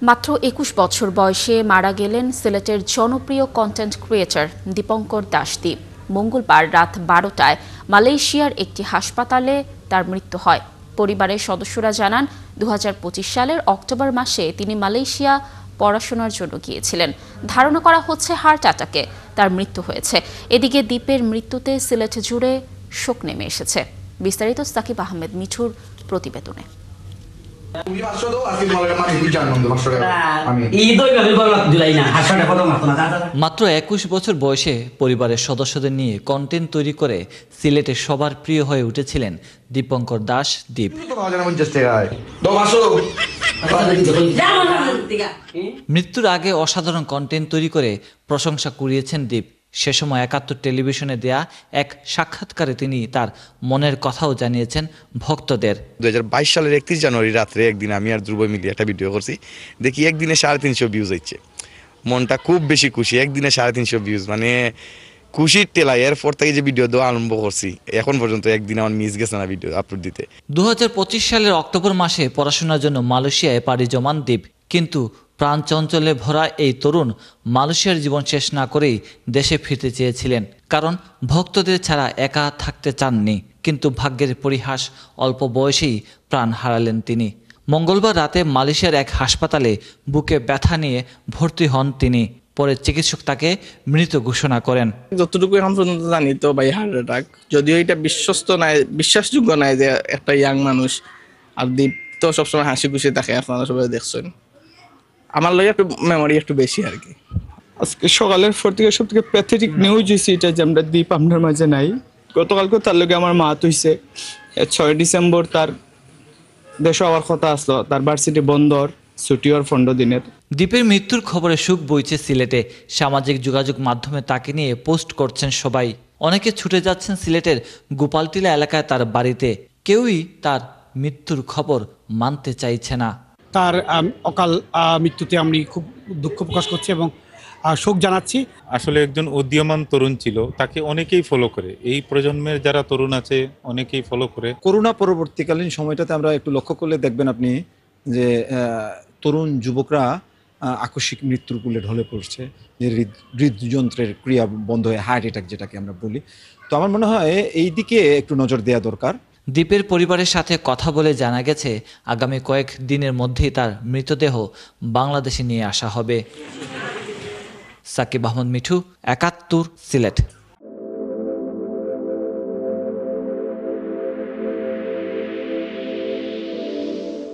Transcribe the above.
মাত্র ২১ বছর বয়সে মারা গেলেন সিলেটের জনপ্রিয় কন্টেন্ট ক্রিয়েটর দীপঙ্কর দাশদীপ। মঙ্গলবার রাত ১২টায় মালয়েশিয়ার একটি হাসপাতালে তার মৃত্যু হয়। পরিবারের সদস্যরা জানান ২০২৫ সালের অক্টোবর মাসে তিনি মালয়েশিয়া পড়াশোনার জন্য গিয়েছিলেন। ধারণা করা হচ্ছে হার্ট অ্যাটাকে তার মৃত্যু হয়েছে। এদিকে দ্বীপের মৃত্যুতে সিলেট জুড়ে শোক নেমে এসেছে। বিস্তারিত সাকিব আহমেদ মিঠুর প্রতিবেদনে। মাত্র ২১ বছর বয়সে পরিবারের সদস্যদের নিয়ে কন্টেন্ট তৈরি করে সিলেটে সবার প্রিয় হয়ে উঠেছিলেন দীপঙ্কর দাশ দীপ। মৃত্যুর আগে অসাধারণ কন্টেন্ট তৈরি করে প্রশংসা কুড়িয়েছেন দীপ। সে সময় ৭১ টেলিভিশনে দেয়া এক সাক্ষাৎকারে তিনি তার মনের কথাও জানিয়েছেন ভক্তদের। ২০২২ সালের ৩১ জানুয়ারি রাত্রে একদিন আমি আর ধ্রুব মিলিয়ে একটা ভিডিও করছি, দেখি একদিনে ৩৫০ ভিউজ হচ্ছে। মনটা খুব বেশি খুশি, একদিনে ৩৫০ ভিউজ মানে খুশির টেলা। এরপর থেকে যে ভিডিও দেওয়া আরম্ভ করছি এখন পর্যন্ত একদিন আমার মিস গেছে না ভিডিও আপলোড দিতে। ২০২৫ সালের অক্টোবর মাসে পড়াশোনার জন্য মালয়েশিয়ায় পাড়ি জমান দীপ। কিন্তু প্রাণ চঞ্চলে ভরা এই তরুণ মালয়েশিয়ার জীবন শেষ না করেই দেশে ফিরতে চেয়েছিলেন, কারণ ভক্তদের ছাড়া একা থাকতে চাননি। কিন্তু ভাগ্যের পরিহাস, অল্প বয়সেই প্রাণ হারালেন তিনি। মঙ্গলবার রাতে মালয়েশিয়ার এক হাসপাতালে বুকে ব্যথা নিয়ে ভর্তি হন তিনি। পরে চিকিৎসক তাকে মৃত ঘোষণা করেন। যতটুকু এখন পর্যন্ত জানি তো ভাই হার্ট অ্যাটাক, যদিও এটা বিশ্বাসযোগ্য নাই যে একটা ইয়াং মানুষ। আর দীপ তো সবসময় হাসি খুশি থাকে, আপনারা সবাই দেখছেন। আমার লাগে একটু মেমোরি একটু বেশি আর কি। আজকে সকালের পর থেকে সব থেকে প্যাথেটিক নিউজ হয়েছে এটা যে আমরা দীপ আপনার মাঝে নাই। গতকালকে তার লগে আমার মা হইছে ৬ ডিসেম্বর তার দেশ হওয়ার কথা আসলো, তার ভার্সিটি বন্দর ছুটি হওয়ার ১৫ দিনের। দীপের মৃত্যুর খবরে সুখ বইছে সিলেটে। সামাজিক যোগাযোগ মাধ্যমে তাকে নিয়ে পোস্ট করছেন সবাই। অনেকে ছুটে যাচ্ছেন সিলেটের গোপালটিলা এলাকায় তার বাড়িতে। কেউই তার মৃত্যুর খবর মানতে চাইছে না। তার অকাল মৃত্যুতে আমি খুব দুঃখ প্রকাশ করছি এবং শোক জানাচ্ছি। আসলে একজন উদীয়মান তরুণ ছিল, তাকে অনেকেই ফলো করে। এই প্রজন্মের যারা তরুণ আছে অনেকেই ফলো করে। করোনা পরবর্তীকালীন সময়টাতে আমরা একটু লক্ষ্য করলে দেখবেন আপনি যে তরুণ যুবকরা আকস্মিক মৃত্যুর কুলে ঢলে পড়ছে, যে হৃদযন্ত্রের ক্রিয়া বন্ধ হয়ে হার্ট অ্যাটাক যেটাকে আমরা বলি। তো আমার মনে হয় এই দিকে একটু নজর দেওয়া দরকার। দীপের পরিবারের সাথে কথা বলে জানা গেছে আগামী কয়েক দিনের মধ্যেই তার মৃতদেহ বাংলাদেশে নিয়ে আসা হবে। সাকিব আহমেদ মিঠু, ৭১ সিলেট।